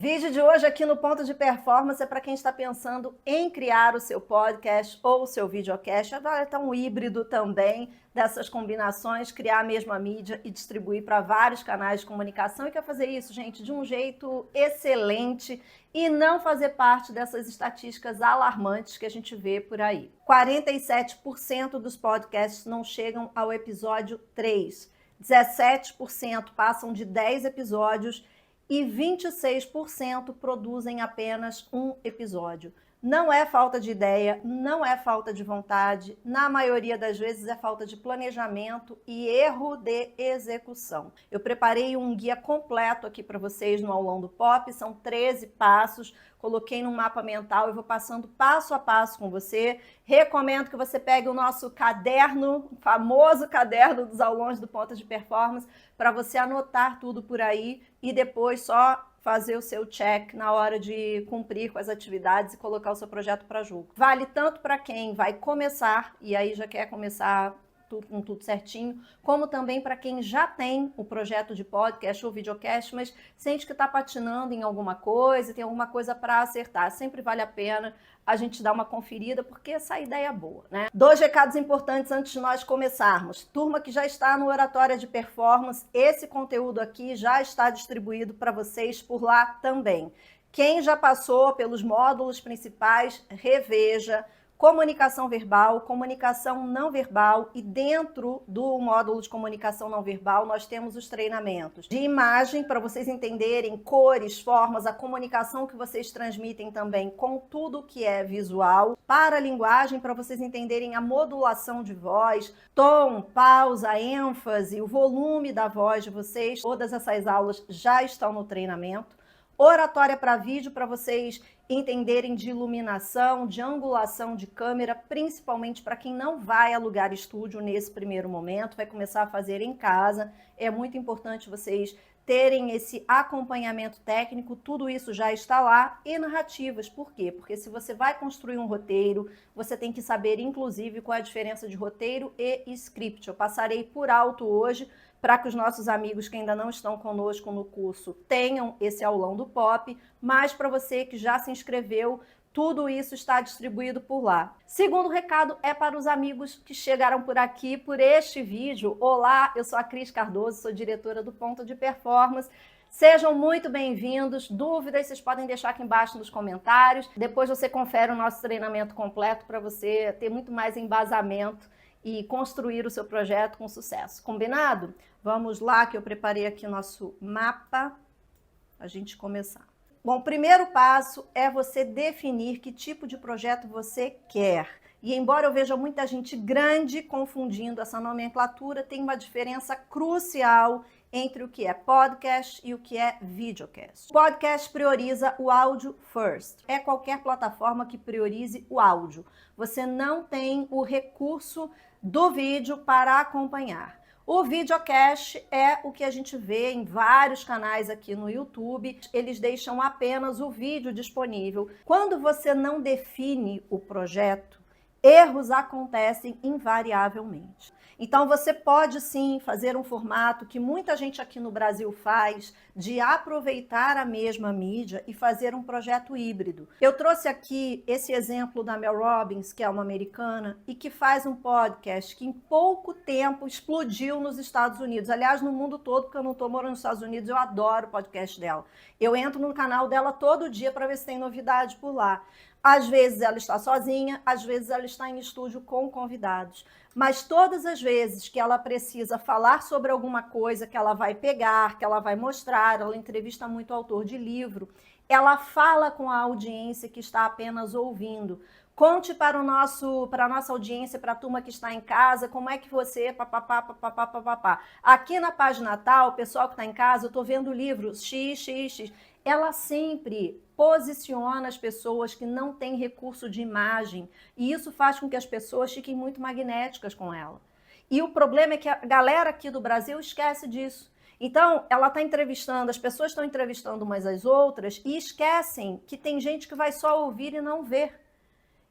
Vídeo de hoje aqui no Ponto de Performance é para quem está pensando em criar o seu podcast ou o seu videocast. Agora está um híbrido também dessas combinações, criar a mesma mídia e distribuir para vários canais de comunicação e quer fazer isso, gente, de um jeito excelente e não fazer parte dessas estatísticas alarmantes que a gente vê por aí. 47% dos podcasts não chegam ao episódio 3, 17% passam de 10 episódios e 26% produzem apenas um episódio. Não é falta de ideia, não é falta de vontade, na maioria das vezes é falta de planejamento e erro de execução. Eu preparei um guia completo aqui para vocês no Aulão do Pop, são 13 passos, coloquei num mapa mental e vou passando passo a passo com você. Recomendo que você pegue o nosso caderno, o famoso caderno dos aulões do Ponto de Performance, para você anotar tudo por aí e depois só fazer o seu check na hora de cumprir com as atividades e colocar o seu projeto para jogo. Vale tanto para quem vai começar e aí já quer começar com tudo certinho, como também para quem já tem o projeto de podcast ou videocast, mas sente que está patinando em alguma coisa, tem alguma coisa para acertar. Sempre vale a pena a gente dar uma conferida, porque essa ideia é boa, né? 2 recados importantes antes de nós começarmos. Turma que já está no Oratória de Performance, esse conteúdo aqui já está distribuído para vocês por lá também. Quem já passou pelos módulos principais, reveja. Comunicação verbal, comunicação não verbal e dentro do módulo de comunicação não verbal nós temos os treinamentos de imagem para vocês entenderem cores, formas, a comunicação que vocês transmitem também com tudo que é visual, para a linguagem para vocês entenderem a modulação de voz, tom, pausa, ênfase, o volume da voz de vocês, todas essas aulas já estão no treinamento. Oratória para vídeo para vocês entenderem de iluminação, de angulação de câmera, principalmente para quem não vai alugar estúdio nesse primeiro momento, vai começar a fazer em casa. É muito importante vocês terem esse acompanhamento técnico, tudo isso já está lá, e narrativas. Por quê? Porque se você vai construir um roteiro, você tem que saber, inclusive, qual é a diferença de roteiro e script. Eu passarei por alto hoje, para que os nossos amigos que ainda não estão conosco no curso tenham esse aulão do Pop, mas para você que já se inscreveu, tudo isso está distribuído por lá. Segundo recado é para os amigos que chegaram por aqui, por este vídeo. Olá, eu sou a Cris Cardoso, sou diretora do Ponto de Performance. Sejam muito bem-vindos. Dúvidas, vocês podem deixar aqui embaixo nos comentários. Depois você confere o nosso treinamento completo para você ter muito mais embasamento e construir o seu projeto com sucesso. Combinado? Vamos lá, que eu preparei aqui nosso mapa para a gente começar. Bom, o primeiro passo é você definir que tipo de projeto você quer. E embora eu veja muita gente grande confundindo essa nomenclatura, tem uma diferença crucial entre o que é podcast e o que é videocast. Podcast prioriza o áudio first. É qualquer plataforma que priorize o áudio. Você não tem o recurso do vídeo para acompanhar. O videocast é o que a gente vê em vários canais aqui no YouTube. Eles deixam apenas o vídeo disponível. Quando você não define o projeto, erros acontecem invariavelmente. Então você pode sim fazer um formato que muita gente aqui no Brasil faz, de aproveitar a mesma mídia e fazer um projeto híbrido. Eu trouxe aqui esse exemplo da Mel Robbins, que é uma americana, e que faz um podcast que em pouco tempo explodiu nos Estados Unidos. Aliás, no mundo todo, porque eu não estou morando nos Estados Unidos, eu adoro o podcast dela. Eu entro no canal dela todo dia para ver se tem novidade por lá. Às vezes ela está sozinha, às vezes ela está em estúdio com convidados. Mas todas as vezes que ela precisa falar sobre alguma coisa que ela vai pegar, que ela vai mostrar, ela entrevista muito autor de livro, ela fala com a audiência que está apenas ouvindo. Conte para a nossa audiência, para a turma que está em casa, como é que você... Papapá. Aqui na página tal, o pessoal que está em casa, eu estou vendo o livro X. Ela sempre posiciona as pessoas que não têm recurso de imagem e isso faz com que as pessoas fiquem muito magnéticas com ela. E o problema é que a galera aqui do Brasil esquece disso. Então, ela está entrevistando, as pessoas estão entrevistando umas às outras e esquecem que tem gente que vai só ouvir e não ver.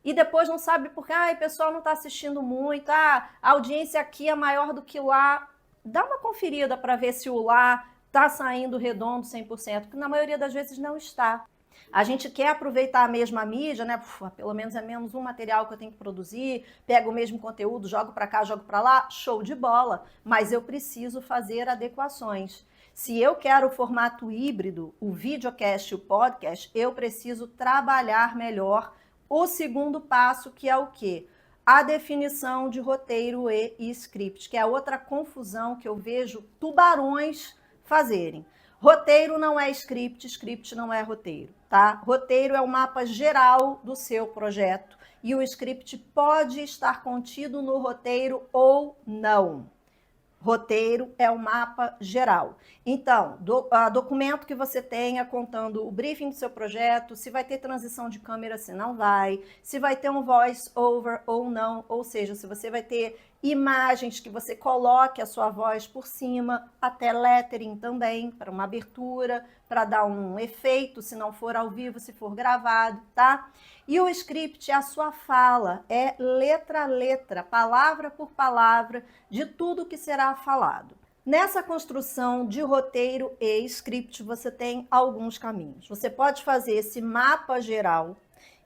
E depois não sabe porque o pessoal não está assistindo muito, a audiência aqui é maior do que lá. Dá uma conferida para ver se o lá Está saindo redondo 100%, que na maioria das vezes não está. A gente quer aproveitar a mesma mídia, né? Pelo menos é menos um material que eu tenho que produzir, pego o mesmo conteúdo, jogo para cá, jogo para lá, show de bola. Mas eu preciso fazer adequações. Se eu quero o formato híbrido, o videocast e o podcast, eu preciso trabalhar melhor o segundo passo, que é o quê? A definição de roteiro e script, que é outra confusão que eu vejo tubarões fazerem. Roteiro não é script, script não é roteiro, tá? Roteiro é o mapa geral do seu projeto e o script pode estar contido no roteiro ou não. Roteiro é o mapa geral. Então, documento que você tenha contando o briefing do seu projeto, se vai ter transição de câmera, se não vai, se vai ter um voice over ou não, ou seja, se você vai ter imagens que você coloque a sua voz por cima, até lettering também, para uma abertura, para dar um efeito, se não for ao vivo, se for gravado, tá? E o script é a sua fala, é letra a letra, palavra por palavra, de tudo que será falado. Nessa construção de roteiro e script, você tem alguns caminhos. Você pode fazer esse mapa geral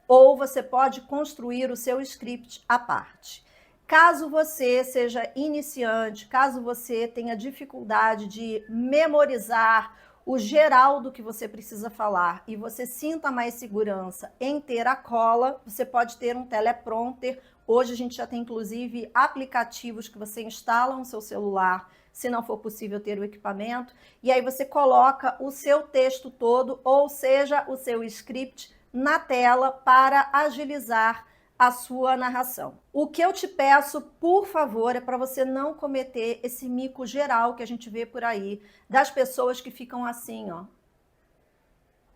ou você pode construir o seu script à parte. Caso você seja iniciante, caso você tenha dificuldade de memorizar o geral do que você precisa falar e você sinta mais segurança em ter a cola, você pode ter um teleprompter. Hoje a gente já tem inclusive aplicativos que você instala no seu celular, se não for possível ter o equipamento, e aí você coloca o seu texto todo, ou seja, o seu script na tela para agilizar a sua narração. O que eu te peço, por favor, é para você não cometer esse mico geral que a gente vê por aí, das pessoas que ficam assim, ó.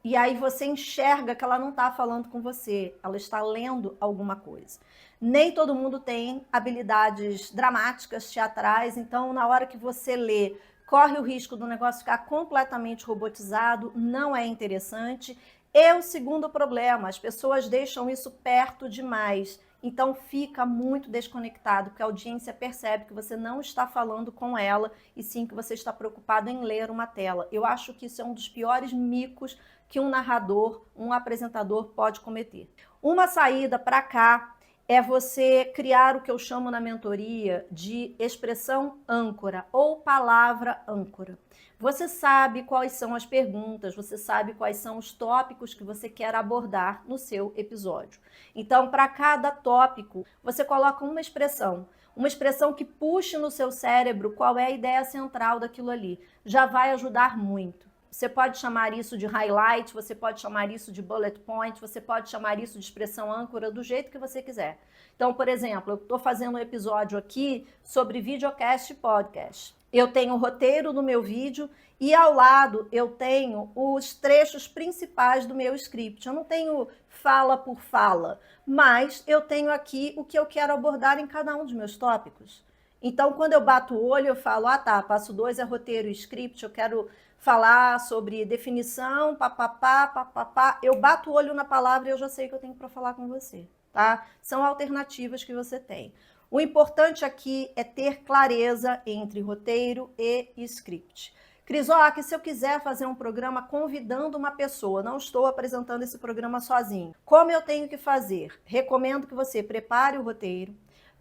E aí você enxerga que ela não está falando com você, ela está lendo alguma coisa. Nem todo mundo tem habilidades dramáticas, teatrais, então na hora que você lê, corre o risco do negócio ficar completamente robotizado, não é interessante. E o segundo problema, as pessoas deixam isso perto demais, então fica muito desconectado, porque a audiência percebe que você não está falando com ela, e sim que você está preocupado em ler uma tela. Eu acho que isso é um dos piores micos que um narrador, um apresentador pode cometer. Uma saída para cá é você criar o que eu chamo na mentoria de expressão âncora ou palavra âncora. Você sabe quais são as perguntas, você sabe quais são os tópicos que você quer abordar no seu episódio. Então, para cada tópico, você coloca uma expressão que puxe no seu cérebro qual é a ideia central daquilo ali. Já vai ajudar muito. Você pode chamar isso de highlight, você pode chamar isso de bullet point, você pode chamar isso de expressão âncora, do jeito que você quiser. Então, por exemplo, eu estou fazendo um episódio aqui sobre videocast e podcast. Eu tenho o roteiro do meu vídeo e ao lado eu tenho os trechos principais do meu script. Eu não tenho fala por fala, mas eu tenho aqui o que eu quero abordar em cada um dos meus tópicos. Então, quando eu bato o olho, eu falo, tá, passo 2 é roteiro e script, eu quero falar sobre definição, papapá, papapá. Eu bato o olho na palavra e eu já sei o que eu tenho para falar com você, tá? São alternativas que você tem. O importante aqui é ter clareza entre roteiro e script. Crisoc, se eu quiser fazer um programa convidando uma pessoa, não estou apresentando esse programa sozinho, como eu tenho que fazer? Recomendo que você prepare o roteiro,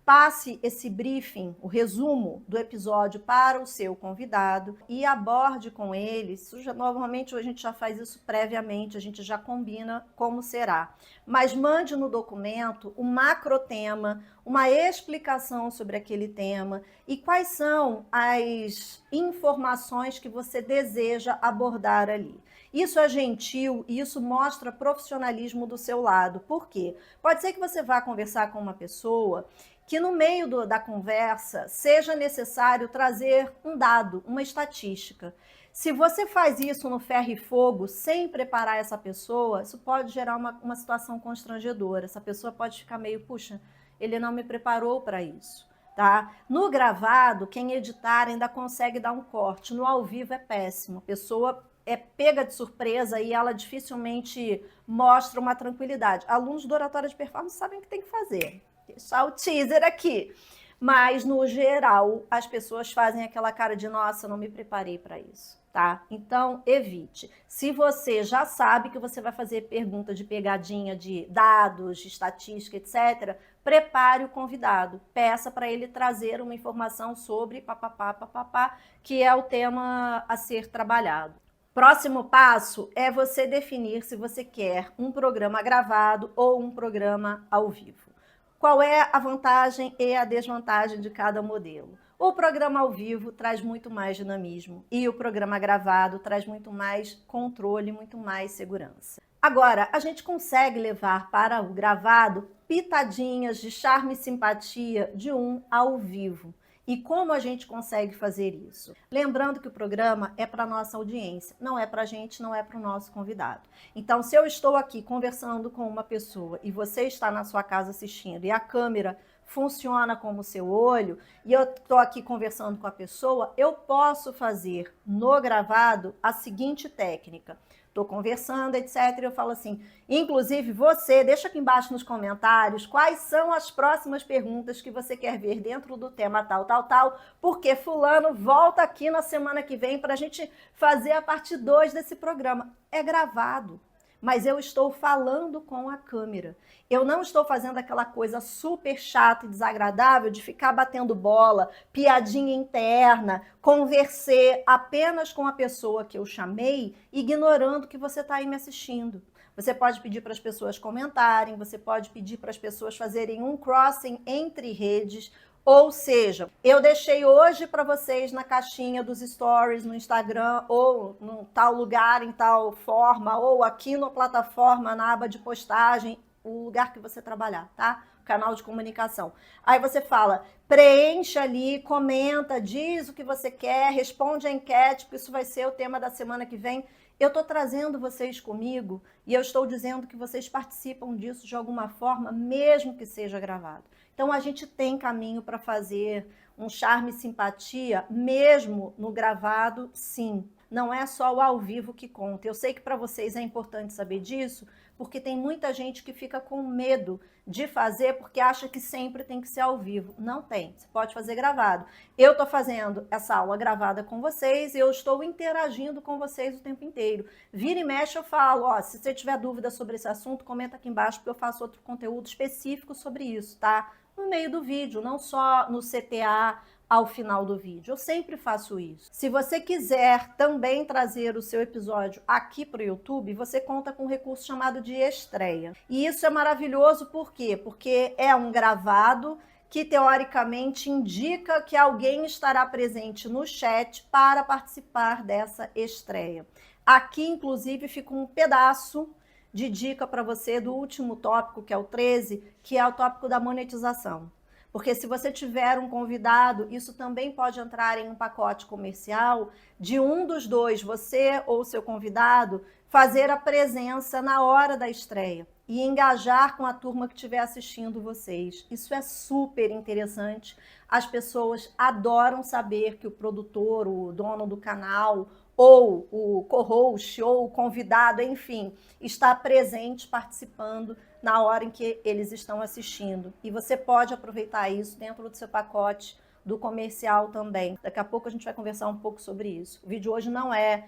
passe esse briefing, o resumo do episódio para o seu convidado e aborde com ele. Normalmente a gente já faz isso previamente, a gente já combina como será. Mas mande no documento um macrotema, uma explicação sobre aquele tema e quais são as informações que você deseja abordar ali. Isso é gentil e isso mostra profissionalismo do seu lado. Por quê? Pode ser que você vá conversar com uma pessoa que no meio da conversa seja necessário trazer um dado, uma estatística. Se você faz isso no ferro e fogo, sem preparar essa pessoa, isso pode gerar uma situação constrangedora. Essa pessoa pode ficar meio, puxa, ele não me preparou para isso. Tá? No gravado, quem editar ainda consegue dar um corte. No ao vivo é péssimo. A pessoa é pega de surpresa e ela dificilmente mostra uma tranquilidade. Alunos do Oratória de Performance sabem o que tem que fazer. Deixar o teaser aqui. Mas, no geral, as pessoas fazem aquela cara de, nossa, não me preparei para isso, tá? Então, evite. Se você já sabe que você vai fazer pergunta de pegadinha de dados, de estatística, etc., prepare o convidado. Peça para ele trazer uma informação sobre papapá, papapá, que é o tema a ser trabalhado. Próximo passo é você definir se você quer um programa gravado ou um programa ao vivo. Qual é a vantagem e a desvantagem de cada modelo? O programa ao vivo traz muito mais dinamismo e o programa gravado traz muito mais controle, muito mais segurança. Agora, a gente consegue levar para o gravado pitadinhas de charme e simpatia de um ao vivo. E como a gente consegue fazer isso? Lembrando que o programa é para a nossa audiência, não é para a gente, não é para o nosso convidado. Então, se eu estou aqui conversando com uma pessoa e você está na sua casa assistindo e a câmera funciona como o seu olho e eu estou aqui conversando com a pessoa, eu posso fazer no gravado a seguinte técnica. Estou conversando, etc. E eu falo assim, inclusive você, deixa aqui embaixo nos comentários quais são as próximas perguntas que você quer ver dentro do tema tal, tal, tal, porque fulano volta aqui na semana que vem para a gente fazer a parte 2 desse programa. É gravado, mas eu estou falando com a câmera. Eu não estou fazendo aquela coisa super chata e desagradável de ficar batendo bola, piadinha interna, conversar apenas com a pessoa que eu chamei, ignorando que você está aí me assistindo. Você pode pedir para as pessoas comentarem, você pode pedir para as pessoas fazerem um crossing entre redes, ou seja, eu deixei hoje para vocês na caixinha dos stories no Instagram, ou num tal lugar, em tal forma, ou aqui na plataforma, na aba de postagem, o lugar que você trabalhar, tá? O canal de comunicação. Aí você fala, preencha ali, comenta, diz o que você quer, responde a enquete, porque isso vai ser o tema da semana que vem. Eu estou trazendo vocês comigo e eu estou dizendo que vocês participam disso de alguma forma, mesmo que seja gravado. Então, a gente tem caminho para fazer um charme e simpatia, mesmo no gravado, sim. Não é só o ao vivo que conta. Eu sei que para vocês é importante saber disso, porque tem muita gente que fica com medo de fazer porque acha que sempre tem que ser ao vivo. Não tem, você pode fazer gravado. Eu estou fazendo essa aula gravada com vocês e eu estou interagindo com vocês o tempo inteiro. Vira e mexe eu falo, ó, se você tiver dúvida sobre esse assunto, comenta aqui embaixo porque eu faço outro conteúdo específico sobre isso, tá? No meio do vídeo, não só no CTA, ao final do vídeo. Eu sempre faço isso. Se você quiser também trazer o seu episódio aqui para o YouTube, você conta com um recurso chamado de estreia. E isso é maravilhoso, por quê? Porque é um gravado que teoricamente indica que alguém estará presente no chat para participar dessa estreia. Aqui, inclusive, fica um pedaço de dica para você do último tópico, que é o 13, que é o tópico da monetização. Porque se você tiver um convidado, isso também pode entrar em um pacote comercial de um dos dois, você ou seu convidado, fazer a presença na hora da estreia e engajar com a turma que estiver assistindo vocês. Isso é super interessante. As pessoas adoram saber que o produtor, o dono do canal, ou o co-host, ou o convidado, enfim, está presente, participando na hora em que eles estão assistindo. E você pode aproveitar isso dentro do seu pacote do comercial também. Daqui a pouco a gente vai conversar um pouco sobre isso. O vídeo hoje não é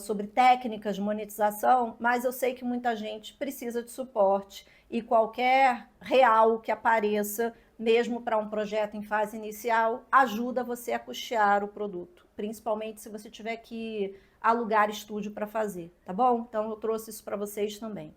sobre técnicas de monetização, mas eu sei que muita gente precisa de suporte e qualquer real que apareça, mesmo para um projeto em fase inicial, ajuda você a custear o produto, principalmente se você tiver que alugar estúdio para fazer, tá bom? Então eu trouxe isso para vocês também.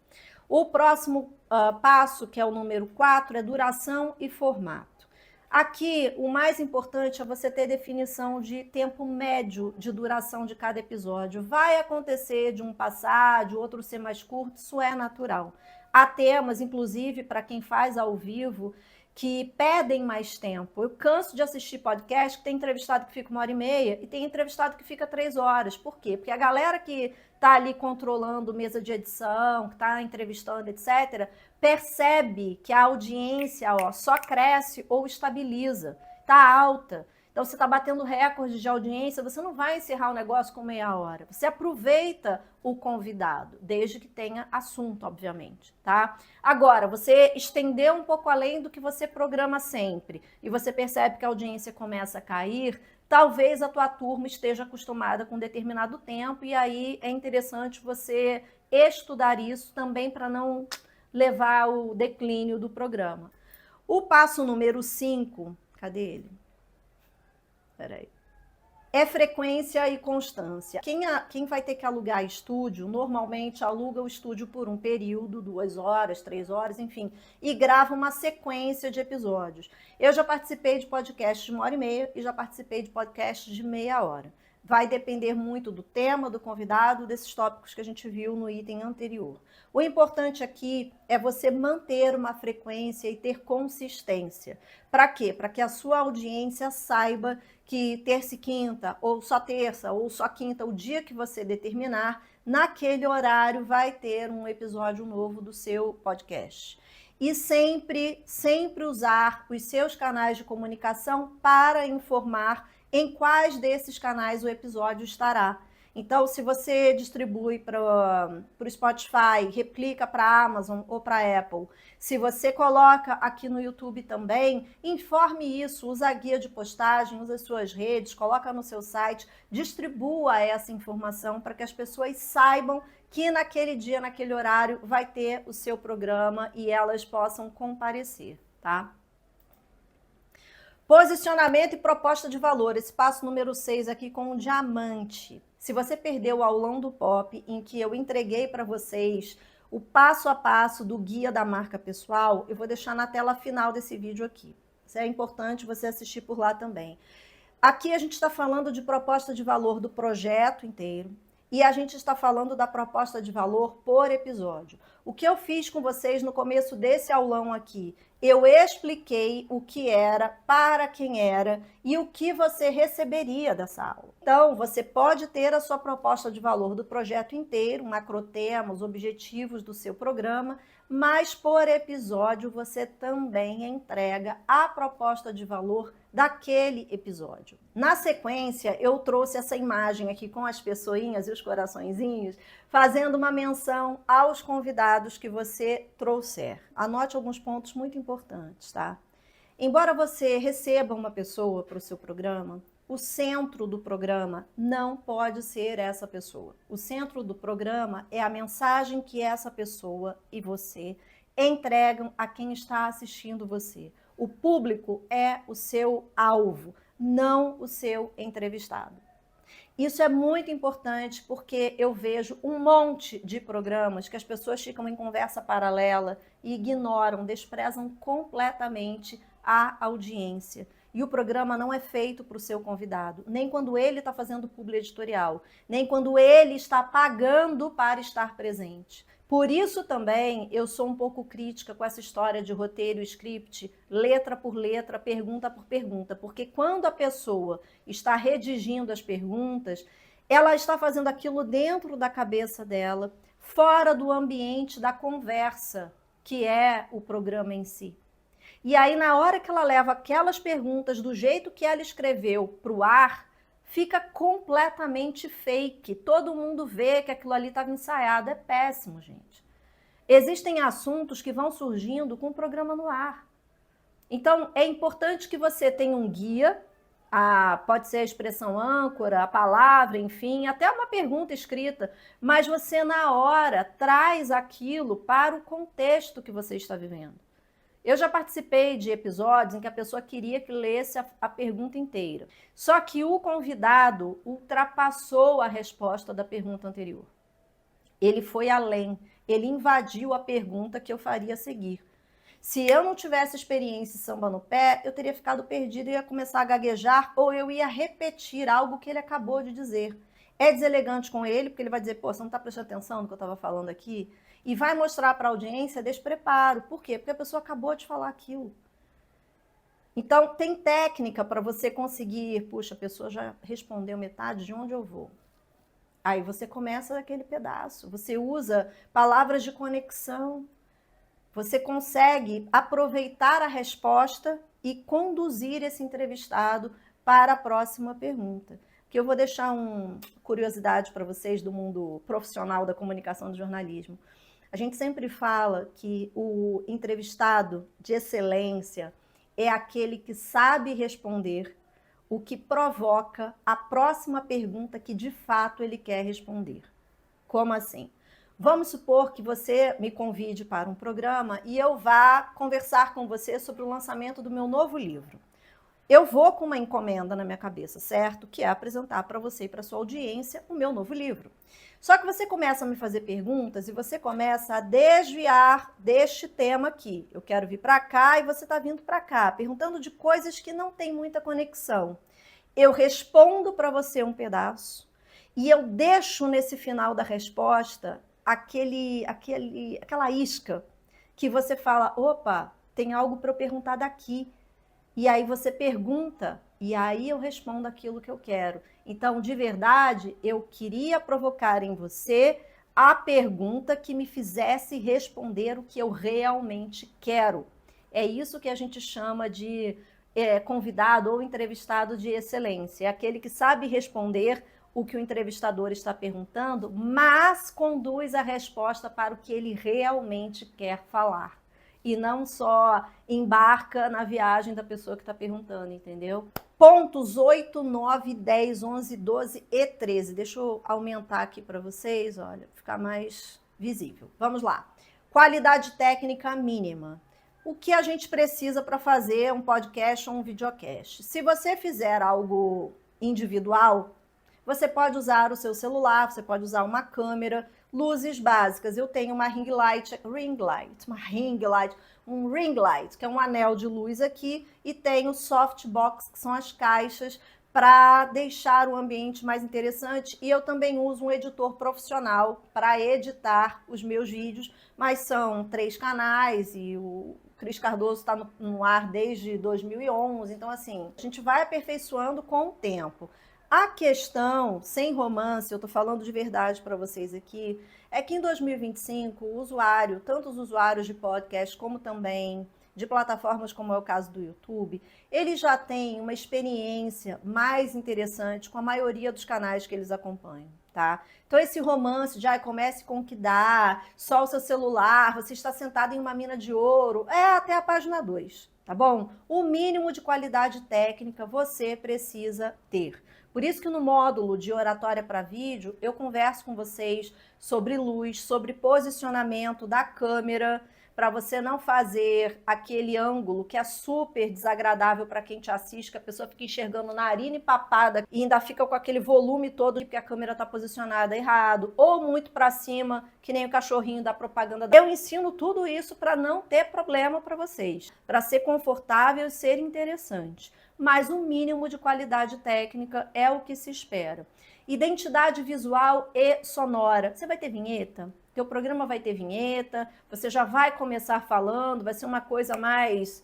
O próximo passo, que é o número 4, é duração e formato. Aqui, o mais importante é você ter definição de tempo médio de duração de cada episódio. Vai acontecer de um passar, de outro ser mais curto, isso é natural. Há temas, inclusive, para quem faz ao vivo, que pedem mais tempo. Eu canso de assistir podcast que tem entrevistado que fica 1h30 e tem entrevistado que fica 3 horas. Por quê? Porque a galera que está ali controlando mesa de edição, que está entrevistando, etc., percebe que a audiência só cresce ou estabiliza, está alta. Então, você está batendo recorde de audiência, você não vai encerrar o negócio com meia hora. Você aproveita o convidado, desde que tenha assunto, obviamente, tá? Agora, você estender um pouco além do que você programa sempre e você percebe que a audiência começa a cair, talvez a tua turma esteja acostumada com um determinado tempo e aí é interessante você estudar isso também para não levar ao declínio do programa. O passo número 5, cadê ele? Peraí. É frequência e constância. Quem vai ter que alugar estúdio, normalmente aluga o estúdio por um período, 2 horas, 3 horas, enfim, e grava uma sequência de episódios. Eu já participei de podcasts de 1h30 e já participei de podcasts de meia hora. Vai depender muito do tema, do convidado, desses tópicos que a gente viu no item anterior. O importante aqui é você manter uma frequência e ter consistência. Para quê? Para que a sua audiência saiba que terça e quinta, ou só terça, ou só quinta, o dia que você determinar, naquele horário vai ter um episódio novo do seu podcast. E sempre usar os seus canais de comunicação para informar em quais desses canais o episódio estará. Então, se você distribui para o Spotify, replica para a Amazon ou para a Apple, se você coloca aqui no YouTube também, informe isso, usa a guia de postagem, usa as suas redes, coloca no seu site, distribua essa informação para que as pessoas saibam que naquele dia, naquele horário, vai ter o seu programa e elas possam comparecer, tá? Posicionamento e proposta de valor. Esse passo número 6 aqui com o diamante. Se você perdeu o aulão do Pop, em que eu entreguei para vocês o passo a passo do guia da marca pessoal, eu vou deixar na tela final desse vídeo aqui. Isso é importante você assistir por lá também. Aqui a gente está falando de proposta de valor do projeto inteiro e a gente está falando da proposta de valor por episódio. O que eu fiz com vocês no começo desse aulão aqui? Eu expliquei o que era, para quem era e o que você receberia dessa aula. Então, você pode ter a sua proposta de valor do projeto inteiro, macrotema, os objetivos do seu programa, mas por episódio você também entrega a proposta de valor daquele episódio. Na sequência, eu trouxe essa imagem aqui com as pessoinhas e os coraçõezinhos, fazendo uma menção aos convidados que você trouxer. Anote alguns pontos muito importantes, tá? Embora você receba uma pessoa para o seu programa, o centro do programa não pode ser essa pessoa. O centro do programa é a mensagem que essa pessoa e você entregam a quem está assistindo você. O público é o seu alvo, não o seu entrevistado. Isso é muito importante porque eu vejo um monte de programas que as pessoas ficam em conversa paralela e ignoram, desprezam completamente a audiência. E o programa não é feito para o seu convidado, nem quando ele está fazendo publi editorial, nem quando ele está pagando para estar presente. Por isso também eu sou um pouco crítica com essa história de roteiro, script, letra por letra, pergunta por pergunta, porque quando a pessoa está redigindo as perguntas, ela está fazendo aquilo dentro da cabeça dela, fora do ambiente da conversa, que é o programa em si. E aí, na hora que ela leva aquelas perguntas do jeito que ela escreveu para o ar, fica completamente fake. Todo mundo vê que aquilo ali estava ensaiado. É péssimo, gente. Existem assuntos que vão surgindo com o programa no ar. Então, é importante que você tenha um guia, pode ser a expressão âncora, a palavra, enfim, até uma pergunta escrita, mas você, na hora, traz aquilo para o contexto que você está vivendo. Eu já participei de episódios em que a pessoa queria que lesse a pergunta inteira. Só que o convidado ultrapassou a resposta da pergunta anterior. Ele foi além, ele invadiu a pergunta que eu faria a seguir. Se eu não tivesse experiência em samba no pé, eu teria ficado perdido e ia começar a gaguejar ou eu ia repetir algo que ele acabou de dizer. É deselegante com ele, porque ele vai dizer, pô, você não está prestando atenção no que eu estava falando aqui? E vai mostrar para a audiência despreparo. Por quê? Porque a pessoa acabou de falar aquilo. Então, tem técnica para você conseguir, puxa, a pessoa já respondeu metade, de onde eu vou? Aí você começa daquele pedaço. Você usa palavras de conexão. Você consegue aproveitar a resposta e conduzir esse entrevistado para a próxima pergunta. Que eu vou deixar uma curiosidade para vocês do mundo profissional da comunicação do jornalismo. A gente sempre fala que o entrevistado de excelência é aquele que sabe responder o que provoca a próxima pergunta que de fato ele quer responder. Como assim? Vamos supor que você me convide para um programa e eu vá conversar com você sobre o lançamento do meu novo livro. Eu vou com uma encomenda na minha cabeça, certo? Que é apresentar para você e para sua audiência o meu novo livro. Só que você começa a me fazer perguntas e você começa a desviar deste tema aqui. Eu quero vir para cá e você está vindo para cá, perguntando de coisas que não têm muita conexão. Eu respondo para você um pedaço e eu deixo nesse final da resposta aquela isca que você fala, opa, tem algo para eu perguntar daqui. E aí você pergunta, e aí eu respondo aquilo que eu quero. Então, de verdade, eu queria provocar em você a pergunta que me fizesse responder o que eu realmente quero. É isso que a gente chama de convidado ou entrevistado de excelência. É aquele que sabe responder o que o entrevistador está perguntando, mas conduz a resposta para o que ele realmente quer falar. E não só embarca na viagem da pessoa que está perguntando, entendeu? Pontos 8, 9, 10, 11, 12 e 13. Deixa eu aumentar aqui para vocês, olha, ficar mais visível. Vamos lá. Qualidade técnica mínima. O que a gente precisa para fazer um podcast ou um videocast? Se você fizer algo individual, você pode usar o seu celular, você pode usar uma câmera, luzes básicas. Eu tenho uma ring light, um ring light, que é um anel de luz aqui, e tenho softbox, que são as caixas para deixar o ambiente mais interessante. E eu também uso um editor profissional para editar os meus vídeos, mas são 3 canais e o Cris Cardoso está no ar desde 2011. Então, assim, a gente vai aperfeiçoando com o tempo. A questão, sem romance, eu estou falando de verdade para vocês aqui, é que em 2025 o usuário, tanto os usuários de podcast como também de plataformas como é o caso do YouTube, eles já têm uma experiência mais interessante com a maioria dos canais que eles acompanham, tá? Então esse romance de comece com o que dá, só o seu celular, você está sentado em uma mina de ouro, é até a página 2, tá bom? O mínimo de qualidade técnica você precisa ter. Por isso que no módulo de oratória para vídeo, eu converso com vocês sobre luz, sobre posicionamento da câmera, para você não fazer aquele ângulo que é super desagradável para quem te assiste, que a pessoa fica enxergando narina e papada e ainda fica com aquele volume todo porque a câmera está posicionada errado, ou muito para cima, que nem o cachorrinho da propaganda. Eu ensino tudo isso para não ter problema para vocês, para ser confortável e ser interessante. Mas o mínimo de qualidade técnica é o que se espera. Identidade visual e sonora. Você vai ter vinheta? Teu programa vai ter vinheta, você já vai começar falando, vai ser uma coisa mais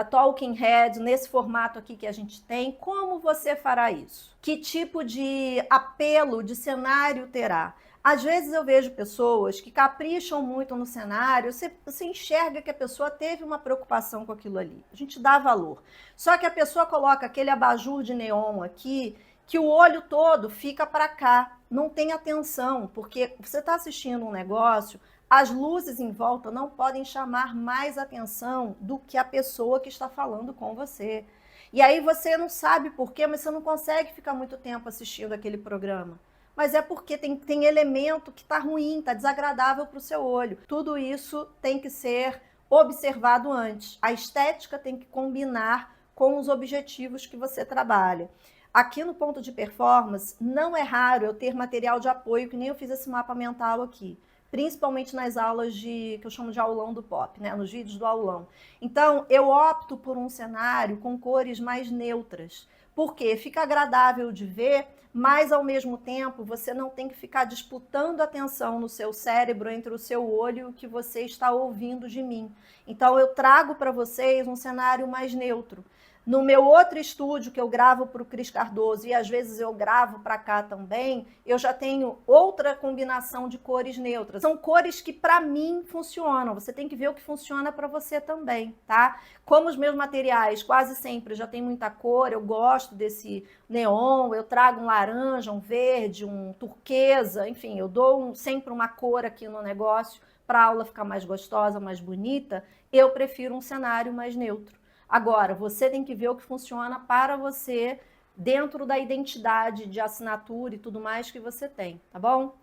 talking head, nesse formato aqui que a gente tem. Como você fará isso? Que tipo de apelo, de cenário terá? Às vezes eu vejo pessoas que capricham muito no cenário, você enxerga que a pessoa teve uma preocupação com aquilo ali. A gente dá valor. Só que a pessoa coloca aquele abajur de neon aqui, que o olho todo fica para cá, não tem atenção, porque você está assistindo um negócio, as luzes em volta não podem chamar mais atenção do que a pessoa que está falando com você. E aí você não sabe por quê, mas você não consegue ficar muito tempo assistindo aquele programa. Mas é porque tem elemento que está ruim, está desagradável para o seu olho. Tudo isso tem que ser observado antes. A estética tem que combinar com os objetivos que você trabalha. Aqui no ponto de performance, não é raro eu ter material de apoio, que nem eu fiz esse mapa mental aqui, principalmente nas aulas que eu chamo de aulão do pop, né? Nos vídeos do aulão. Então, eu opto por um cenário com cores mais neutras, porque fica agradável de ver, mas ao mesmo tempo você não tem que ficar disputando atenção no seu cérebro entre o seu olho e o que você está ouvindo de mim. Então, eu trago para vocês um cenário mais neutro. No meu outro estúdio, que eu gravo para o Cris Cardoso, e às vezes eu gravo para cá também, eu já tenho outra combinação de cores neutras. São cores que para mim funcionam. Você tem que ver o que funciona para você também, tá? Como os meus materiais quase sempre já tem muita cor, eu gosto desse neon, eu trago um laranja, um verde, um turquesa, enfim, eu dou sempre uma cor aqui no negócio para a aula ficar mais gostosa, mais bonita. Eu prefiro um cenário mais neutro. Agora, você tem que ver o que funciona para você dentro da identidade de assinatura e tudo mais que você tem, tá bom?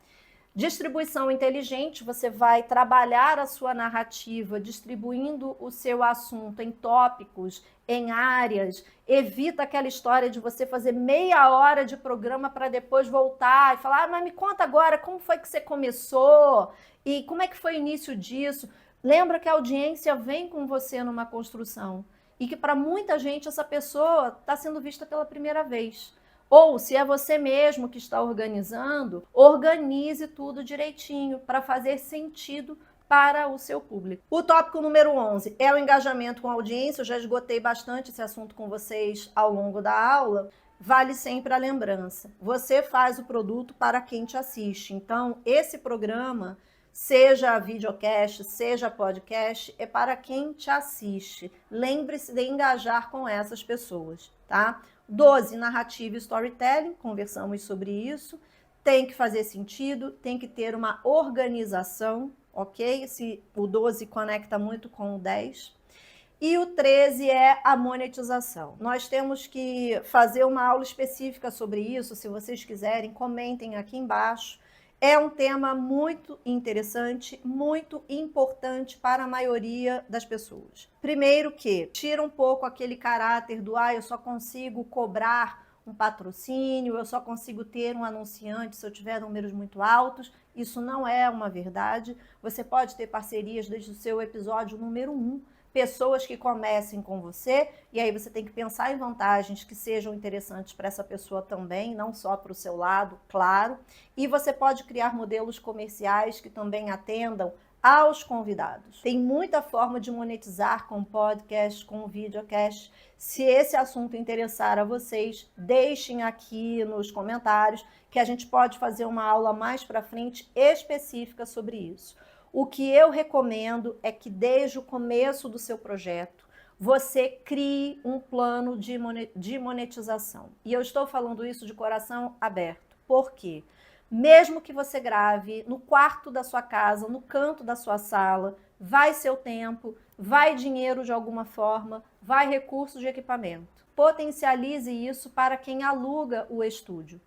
Distribuição inteligente, você vai trabalhar a sua narrativa distribuindo o seu assunto em tópicos, em áreas. Evita aquela história de você fazer meia hora de programa para depois voltar e falar, mas me conta agora como foi que você começou e como é que foi o início disso. Lembra que a audiência vem com você numa construção e que para muita gente essa pessoa está sendo vista pela primeira vez. Ou, se é você mesmo que está organizando, organize tudo direitinho para fazer sentido para o seu público. O tópico número 11 é o engajamento com a audiência. Eu já esgotei bastante esse assunto com vocês ao longo da aula. Vale sempre a lembrança. Você faz o produto para quem te assiste. Então, esse programa, seja videocast, seja podcast, é para quem te assiste. Lembre-se de engajar com essas pessoas, tá? 12, narrativa e storytelling, conversamos sobre isso. Tem que fazer sentido, tem que ter uma organização, ok? O 12 conecta muito com o 10. E o 13 é a monetização. Nós temos que fazer uma aula específica sobre isso, se vocês quiserem, comentem aqui embaixo. É um tema muito interessante, muito importante para a maioria das pessoas. Primeiro que tira um pouco aquele caráter do eu só consigo cobrar um patrocínio, eu só consigo ter um anunciante se eu tiver números muito altos. Isso não é uma verdade. Você pode ter parcerias desde o seu episódio número 1, pessoas que comecem com você, e aí você tem que pensar em vantagens que sejam interessantes para essa pessoa também, não só para o seu lado, claro. E você pode criar modelos comerciais que também atendam aos convidados. Tem muita forma de monetizar com podcast, com videocast. Se esse assunto interessar a vocês, deixem aqui nos comentários que a gente pode fazer uma aula mais para frente específica sobre isso. O que eu recomendo é que desde o começo do seu projeto, você crie um plano de monetização. E eu estou falando isso de coração aberto. Por quê? Mesmo que você grave no quarto da sua casa, no canto da sua sala, vai seu tempo, vai dinheiro de alguma forma, vai recursos de equipamento. Potencialize isso para quem aluga o estúdio.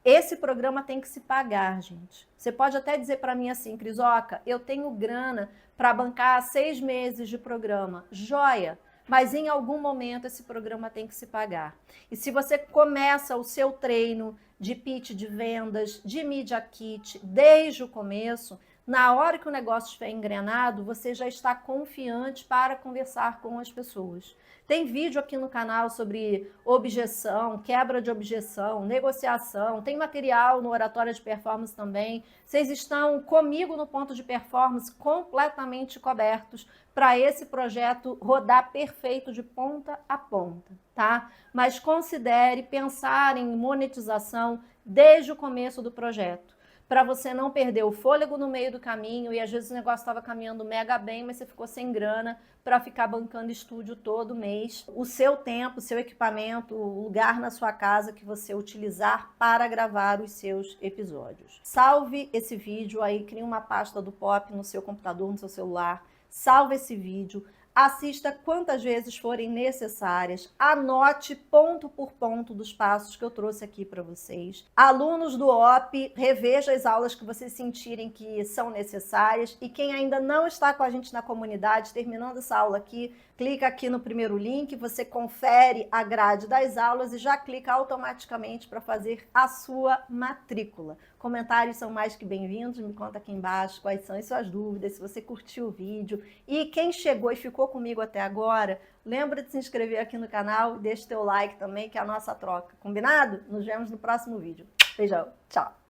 Esse programa tem que se pagar, gente. Você pode até dizer para mim assim, Crisoca, eu tenho grana para bancar 6 meses de programa. Joia! Mas em algum momento esse programa tem que se pagar. E se você começa o seu treino de pitch de vendas, de Media Kit, desde o começo, na hora que o negócio estiver engrenado, você já está confiante para conversar com as pessoas. Tem vídeo aqui no canal sobre objeção, quebra de objeção, negociação. Tem material no Oratória de Performance também. Vocês estão comigo no Ponto de Performance completamente cobertos para esse projeto rodar perfeito de ponta a ponta, tá? Mas considere pensar em monetização desde o começo do projeto, para você não perder o fôlego no meio do caminho e às vezes o negócio estava caminhando mega bem, mas você ficou sem grana para ficar bancando estúdio todo mês. O seu tempo, o seu equipamento, o lugar na sua casa que você utilizar para gravar os seus episódios. Salve esse vídeo aí, crie uma pasta do Pop no seu computador, no seu celular, salve esse vídeo, assista quantas vezes forem necessárias, anote ponto por ponto dos passos que eu trouxe aqui para vocês. Alunos do OP, reveja as aulas que vocês sentirem que são necessárias, e quem ainda não está com a gente na comunidade, terminando essa aula aqui, clica aqui no primeiro link, você confere a grade das aulas e já clica automaticamente para fazer a sua matrícula. Comentários são mais que bem-vindos, me conta aqui embaixo quais são as suas dúvidas, se você curtiu o vídeo. E quem chegou e ficou comigo até agora, lembra de se inscrever aqui no canal e deixa o teu like também, que é a nossa troca. Combinado? Nos vemos no próximo vídeo. Beijão, tchau!